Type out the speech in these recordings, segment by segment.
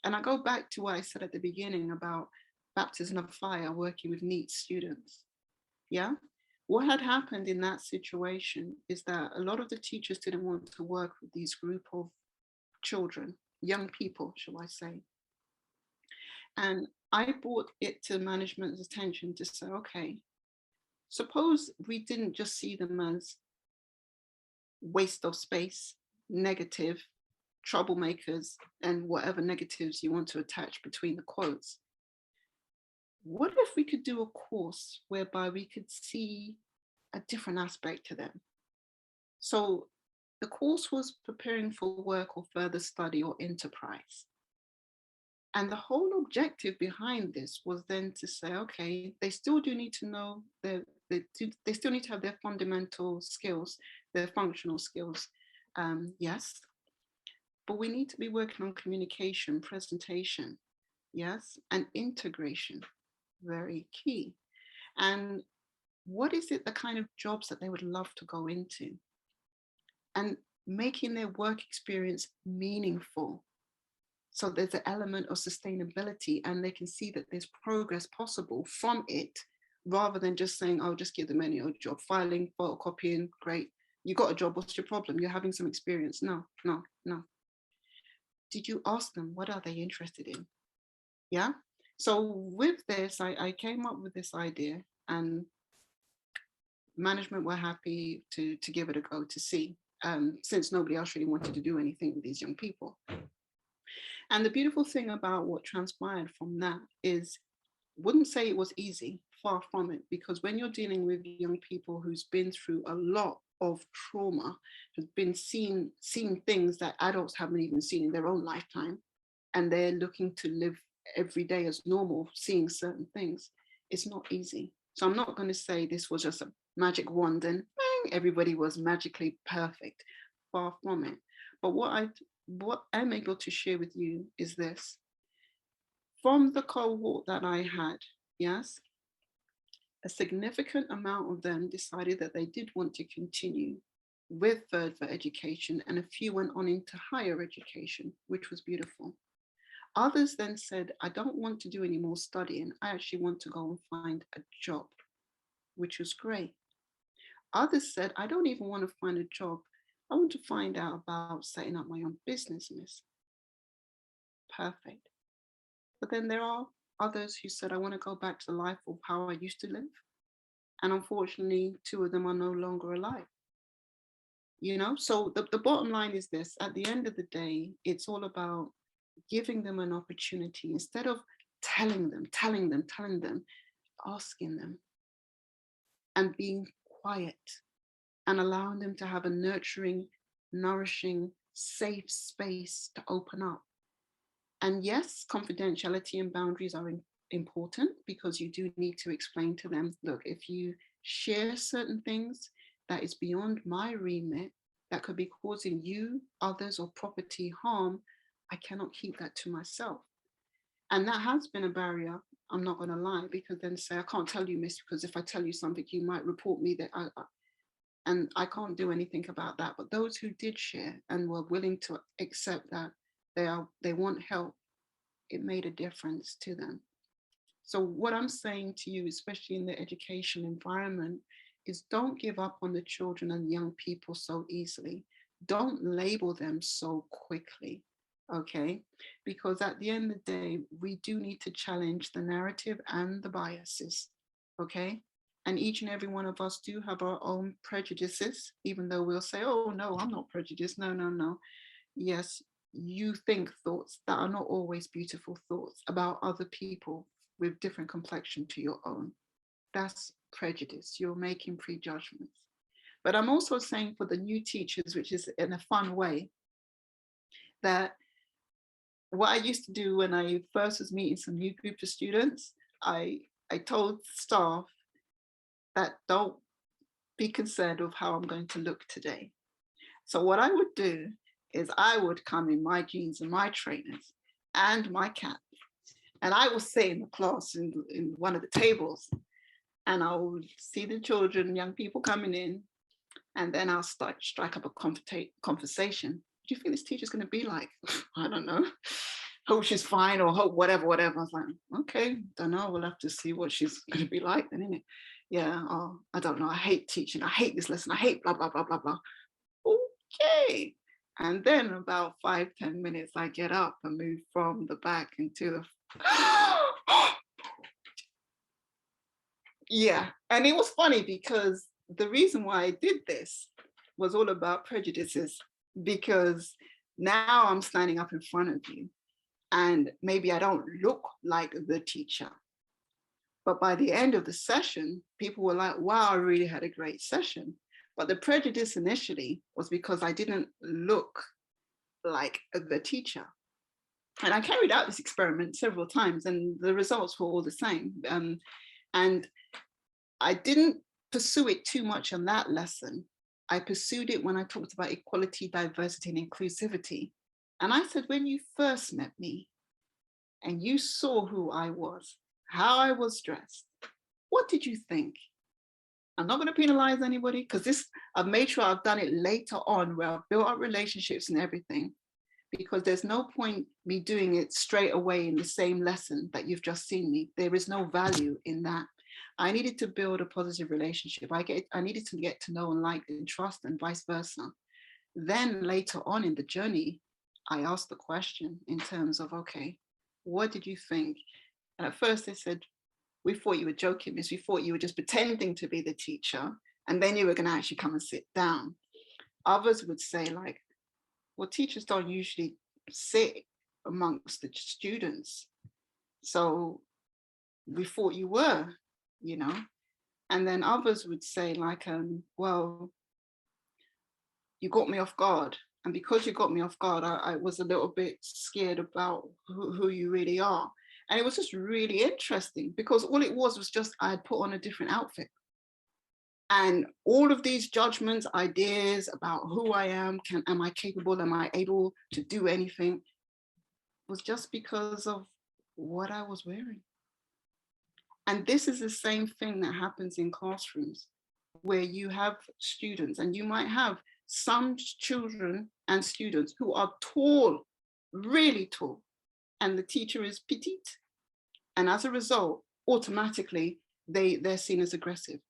And I go back to what I said at the beginning about baptism of fire, working with NEET students. Yeah. What had happened in that situation is that a lot of the teachers didn't want to work with these group of children, young people, shall I say. And I brought it to management's attention to say, okay, suppose we didn't just see them as waste of space, negative, troublemakers, and whatever negatives you want to attach between the quotes. What if we could do a course whereby we could see a different aspect to them? So the course was preparing for work or further study or enterprise. And the whole objective behind this was then to say, okay, they still do need to know they still need to have their fundamental skills, their functional skills, yes, but we need to be working on communication, presentation, yes, and integration, very key. And what is it, the kind of jobs that they would love to go into? And making their work experience meaningful. So there's an element of sustainability and they can see that there's progress possible from it rather than just saying, oh, just give them any old job, filing, photocopying, great. You got a job, what's your problem? You're having some experience. No. Did you ask them, what are they interested in? Yeah. So with this, I came up with this idea and management were happy to give it a go to see, since nobody else really wanted to do anything with these young people. And the beautiful thing about what transpired from that is, wouldn't say it was easy, far from it, because when you're dealing with young people who's been through a lot of trauma, has been seeing things that adults haven't even seen in their own lifetime, and they're looking to live every day as normal, seeing certain things, it's not easy. So I'm not going to say this was just a magic wand and bang, everybody was magically perfect, far from it. But what I'm able to share with you is this. From the cohort that I had, yes, a significant amount of them decided that they did want to continue with further education, and a few went on into higher education, which was beautiful. Others then said, I don't want to do any more studying. I actually want to go and find a job, which was great. Others said, I don't even want to find a job. I want to find out about setting up my own business, miss. Perfect. But then there are others who said, I want to go back to the life of how I used to live. And unfortunately, 2 of them are no longer alive. You know, so the bottom line is this. At the end of the day, it's all about giving them an opportunity instead of telling them, asking them and being quiet and allowing them to have a nurturing, nourishing, safe space to open up. And yes, confidentiality and boundaries are important because you do need to explain to them, look, if you share certain things that is beyond my remit, that could be causing you, others, or property harm, I cannot keep that to myself. And that has been a barrier, I'm not going to lie, because then say, I can't tell you, miss, because if I tell you something, you might report me that and I can't do anything about that. But those who did share and were willing to accept that they want help, it made a difference to them. So what I'm saying to you, especially in the education environment, is don't give up on the children and young people so easily. Don't label them so quickly, okay? Because at the end of the day, we do need to challenge the narrative and the biases, okay? And each and every one of us do have our own prejudices, even though we'll say, oh, no, I'm not prejudiced. No. Yes, you think thoughts that are not always beautiful thoughts about other people with different complexion to your own. That's prejudice. You're making prejudgments. But I'm also saying for the new teachers, which is in a fun way, that what I used to do when I first was meeting some new group of students, I told staff that don't be concerned with how I'm going to look today. So what I would do is I would come in my jeans and my trainers and my cap, and I will sit in the class in one of the tables, and I'll see the children, young people coming in, and then I'll strike up a conversation. What do you think this teacher's going to be like? I don't know. hope she's fine, or hope whatever. I was like, okay, don't know. We'll have to see what she's going to be like then, innit? Yeah. Oh, I don't know. I hate teaching. I hate this lesson. I hate blah, blah, blah, blah, blah. Okay. And then about 5-10 minutes, I get up and move from the back into the yeah. And it was funny because the reason why I did this was all about prejudices, because now I'm standing up in front of you and maybe I don't look like the teacher. But by the end of the session, people were like, wow, I really had a great session. But the prejudice initially was because I didn't look like the teacher. And I carried out this experiment several times and the results were all the same. And I didn't pursue it too much on that lesson. I pursued it when I talked about equality, diversity, and inclusivity. And I said, when you first met me and you saw who I was, how I was dressed, what did you think? I'm not going to penalize anybody because this, I've made sure I've done it later on where I've built up relationships and everything, because there's no point me doing it straight away in the same lesson that you've just seen me. There is no value in that. I needed to build a positive relationship. I needed to get to know and like and trust and vice versa. Then later on in the journey, I asked the question in terms of, okay, what did you think? And at first they said, we thought you were joking, miss. We thought you were just pretending to be the teacher. And then you were going to actually come and sit down. Others would say like, well, teachers don't usually sit amongst the students. So we thought you were, you know. And then others would say like, well, you got me off guard. And because you got me off guard, I was a little bit scared about who you really are. And it was just really interesting because all it was just I had put on a different outfit. And all of these judgments, ideas about who I am, am I capable, am I able to do anything, was just because of what I was wearing. And this is the same thing that happens in classrooms where you have students and you might have some children and students who are tall, really tall, and the teacher is petite. And as a result, automatically, they're seen as aggressive,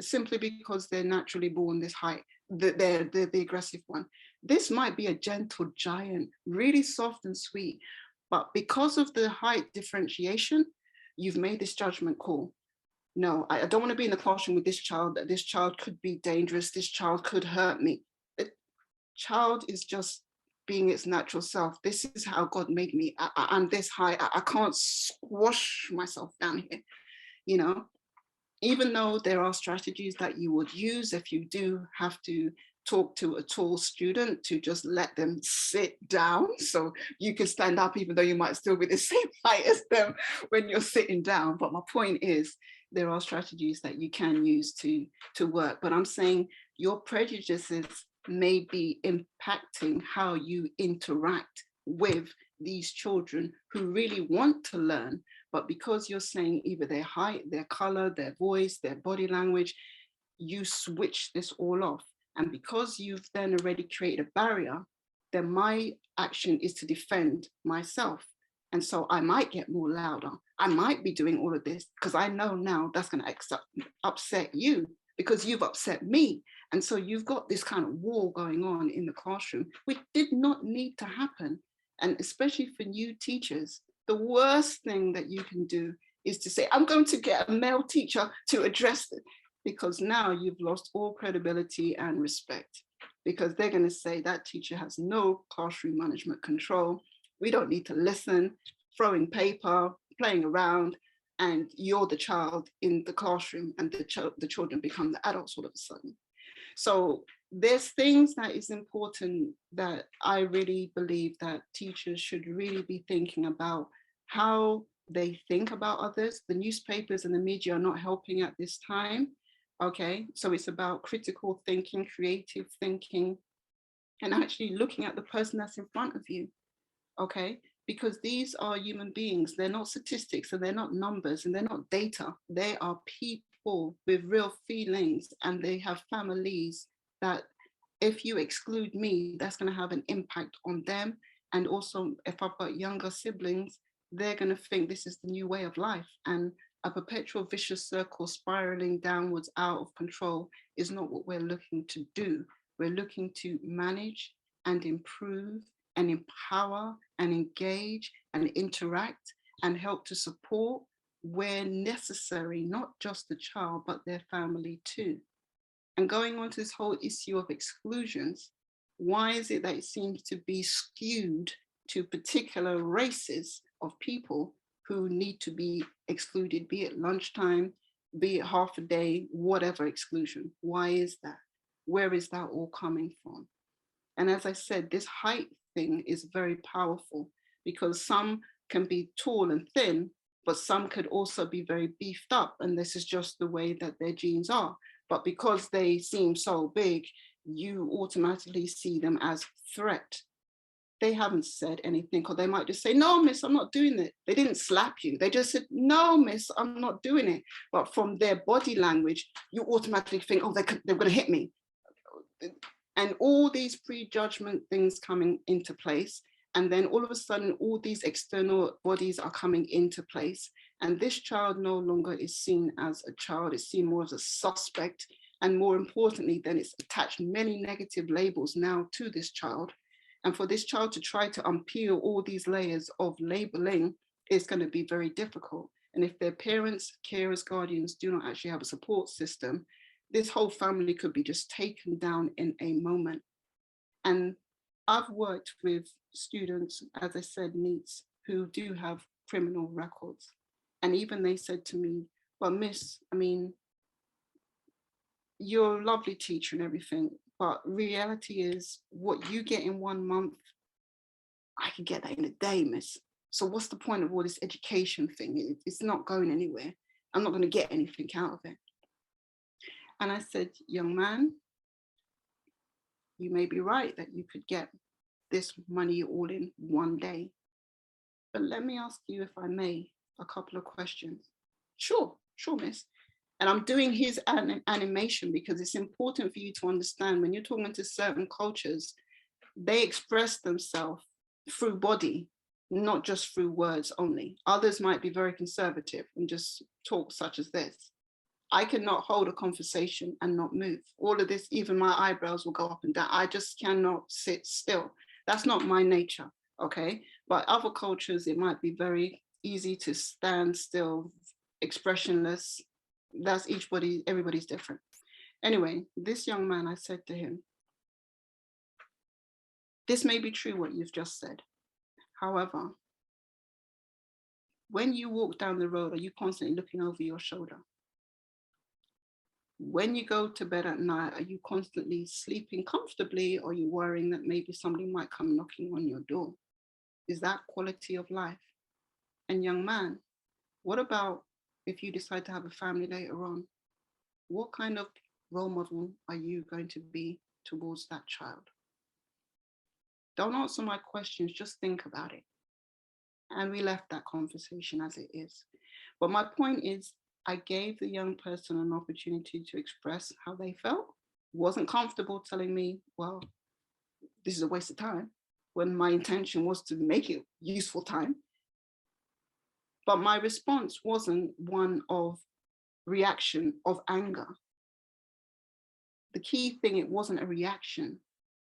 simply because they're naturally born this height. They're the aggressive one. This might be a gentle giant, really soft and sweet, but because of the height differentiation, you've made this judgment call. No, I don't want to be in the classroom with this child. This child could be dangerous. This child could hurt me. The child is just being its natural self. This is how God made me. I'm this high. I can't squash myself down here, you know. Even though there are strategies that you would use if you do have to talk to a tall student, to just let them sit down so you can stand up, even though you might still be the same height as them when you're sitting down. But my point is, there are strategies that you can use to work. But I'm saying your prejudices may be impacting how you interact with these children who really want to learn. But because you're saying either their height, their color, their voice, their body language, you switch this all off. And because you've then already created a barrier, then my action is to defend myself. And so I might get more louder. I might be doing all of this because I know now that's going to upset you because you've upset me. And so you've got this kind of war going on in the classroom, which did not need to happen. And especially for new teachers, the worst thing that you can do is to say, I'm going to get a male teacher to address it, because now you've lost all credibility and respect, because they're going to say that teacher has no classroom management control. We don't need to listen, throwing paper, playing around, and you're the child in the classroom and the children become the adults all of a sudden. So there's things that is important that I really believe that teachers should really be thinking about, how they think about others. The newspapers and the media are not helping at this time. Okay, so it's about critical thinking, creative thinking, and actually looking at the person that's in front of you. Okay, because these are human beings. They're not statistics and they're not numbers and they're not data. They are people with real feelings, and they have families that if you exclude me, that's going to have an impact on them And also, if I've got younger siblings, they're going to think this is the new way of life. And a perpetual vicious circle spiraling downwards out of control is not what we're looking to do. We're looking to manage and improve and empower and engage and interact and help to support where necessary, not just the child, but their family too. And going on to this whole issue of exclusions, why is it that it seems to be skewed to particular races of people who need to be excluded, be it lunchtime, be it half a day, whatever exclusion? Why is that? Where is that all coming from? And as I said, this height thing is very powerful because some can be tall and thin, but some could also be very beefed up. And this is just the way that their genes are. But because they seem so big, you automatically see them as threat. They haven't said anything, or they might just say, no, miss, I'm not doing it. They didn't slap you. They just said, no, miss, I'm not doing it. But from their body language, you automatically think, oh, they're going to hit me. And all these prejudgment things coming into place. And then all of a sudden, all these external bodies are coming into place. And this child no longer is seen as a child, it's seen more as a suspect. And more importantly, then it's attached many negative labels now to this child. And for this child to try to unpeel all these layers of labeling is going to be very difficult. And if their parents, carers, guardians do not actually have a support system, this whole family could be just taken down in a moment. And I've worked with students, as I said, NEETs, who do have criminal records. And even they said to me, well, miss, I mean, you're a lovely teacher and everything, but reality is what you get in 1 month, I can get that in a day, miss. So what's the point of all this education thing? It's not going anywhere. I'm not going to get anything out of it. And I said, young man, you may be right that you could get this money all in one day. But let me ask you, if I may, a couple of questions. Sure, miss. And I'm doing his animation because it's important for you to understand when you're talking to certain cultures, they express themselves through body, not just through words only. Others might be very conservative and just talk such as this. I cannot hold a conversation and not move. All of this, even my eyebrows will go up and down. I just cannot sit still. That's not my nature, okay? But other cultures, it might be very easy to stand still, expressionless. That's everybody's different. Anyway, this young man, I said to him, this may be true what you've just said. However, when you walk down the road, are you constantly looking over your shoulder? When you go to bed at night, are you constantly sleeping comfortably, or are you worrying that maybe somebody might come knocking on your door? Is that quality of life? And young man, what about if you decide to have a family later on? What kind of role model are you going to be towards that child? Don't answer my questions, just think about it. And we left that conversation as it is. But my point is, I gave the young person an opportunity to express how they felt. Wasn't comfortable telling me, well, this is a waste of time, when my intention was to make it useful time. But my response wasn't one of reaction, of anger. The key thing, it wasn't a reaction,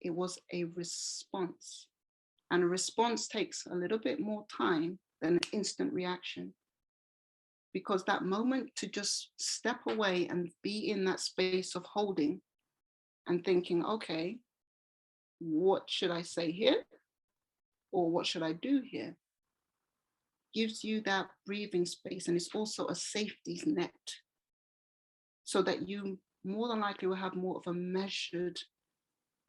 it was a response. And a response takes a little bit more time than an instant reaction. Because that moment to just step away and be in that space of holding and thinking, okay, what should I say here? Or what should I do here? Gives you that breathing space, and it's also a safety net so that you more than likely will have more of a measured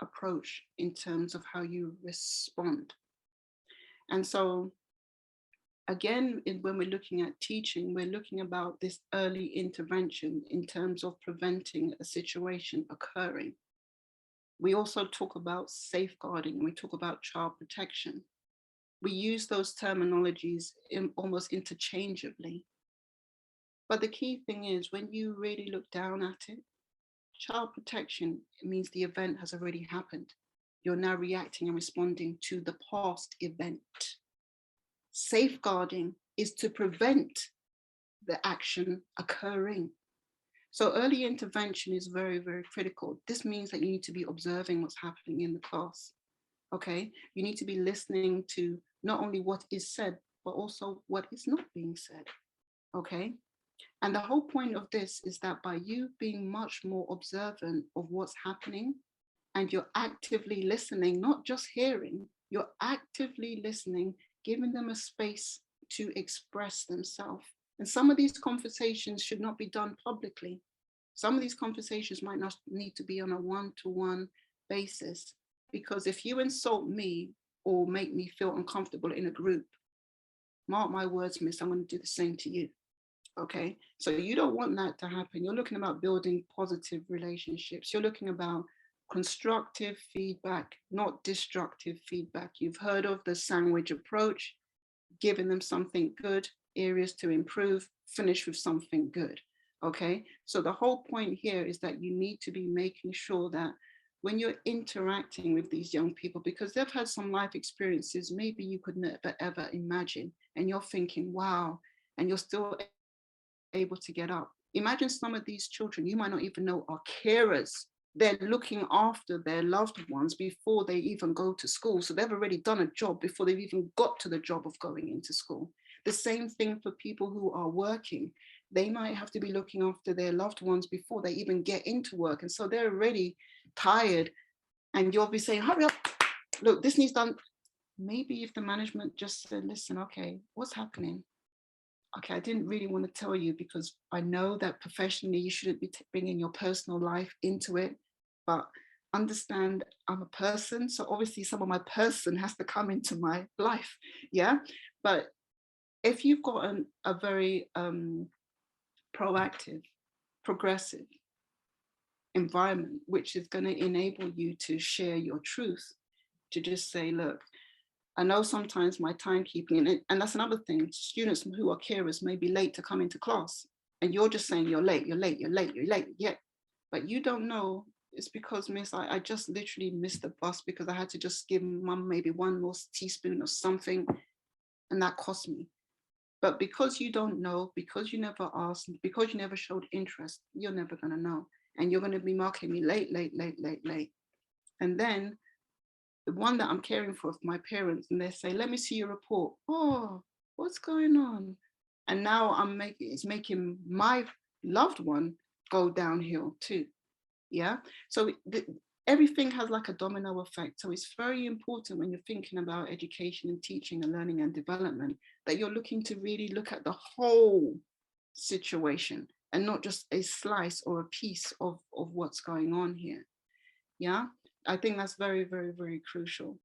approach in terms of how you respond. And so again, when we're looking at teaching, we're looking about this early intervention in terms of preventing a situation occurring. We also talk about safeguarding, we talk about child protection. We use those terminologies almost interchangeably. But the key thing is, when you really look down at it, child protection means the event has already happened. You're now reacting and responding to the past event. Safeguarding is to prevent the action occurring. So early intervention is very, very critical. This means that you need to be observing what's happening in the class. Okay, you need to be listening to not only what is said, but also what is not being said. Okay, and the whole point of this is that by you being much more observant of what's happening, and you're actively listening, not just hearing, you're actively listening, giving them a space to express themselves. And some of these conversations should not be done publicly. Some of these conversations might not need to be on a one-to-one basis, because if you insult me or make me feel uncomfortable in a group, mark my words, miss, I'm going to do the same to you. Okay, so you don't want that to happen. You're looking about building positive relationships. You're looking about constructive feedback, not destructive feedback. You've heard of the sandwich approach, giving them something good, areas to improve, finish with something good. Okay, so the whole point here is that you need to be making sure that when you're interacting with these young people, because they've had some life experiences maybe you could never ever imagine, and you're thinking, wow, and you're still able to get up. Imagine some of these children you might not even know are carers. They're looking after their loved ones before they even go to school. So they've already done a job before they've even got to the job of going into school. The same thing for people who are working. They might have to be looking after their loved ones before they even get into work. And so they're already tired. And you'll be saying, hurry up, look, this needs done. Maybe if the management just said, listen, okay, what's happening? Okay, I didn't really want to tell you because I know that professionally you shouldn't be bringing your personal life into it, but understand I'm a person. So obviously some of my person has to come into my life. Yeah. But if you've got a very proactive, progressive environment, which is going to enable you to share your truth, to just say, look, I know sometimes my timekeeping, and that's another thing, students who are carers may be late to come into class, and you're just saying you're late, you're late, you're late, you're late, yeah. But you don't know, it's because, miss, I just literally missed the bus because I had to just give mum maybe one more teaspoon of something, and that cost me. But because you don't know, because you never asked, because you never showed interest, you're never going to know. And you're going to be marking me late, late, late, late, late. And then the one that I'm caring for my parents, and they say, let me see your report. Oh, what's going on? And now it's making my loved one go downhill too. Yeah. So everything has like a domino effect. So it's very important when you're thinking about education and teaching and learning and development that you're looking to really look at the whole situation and not just a slice or a piece of what's going on here. Yeah. I think that's very, very, very crucial.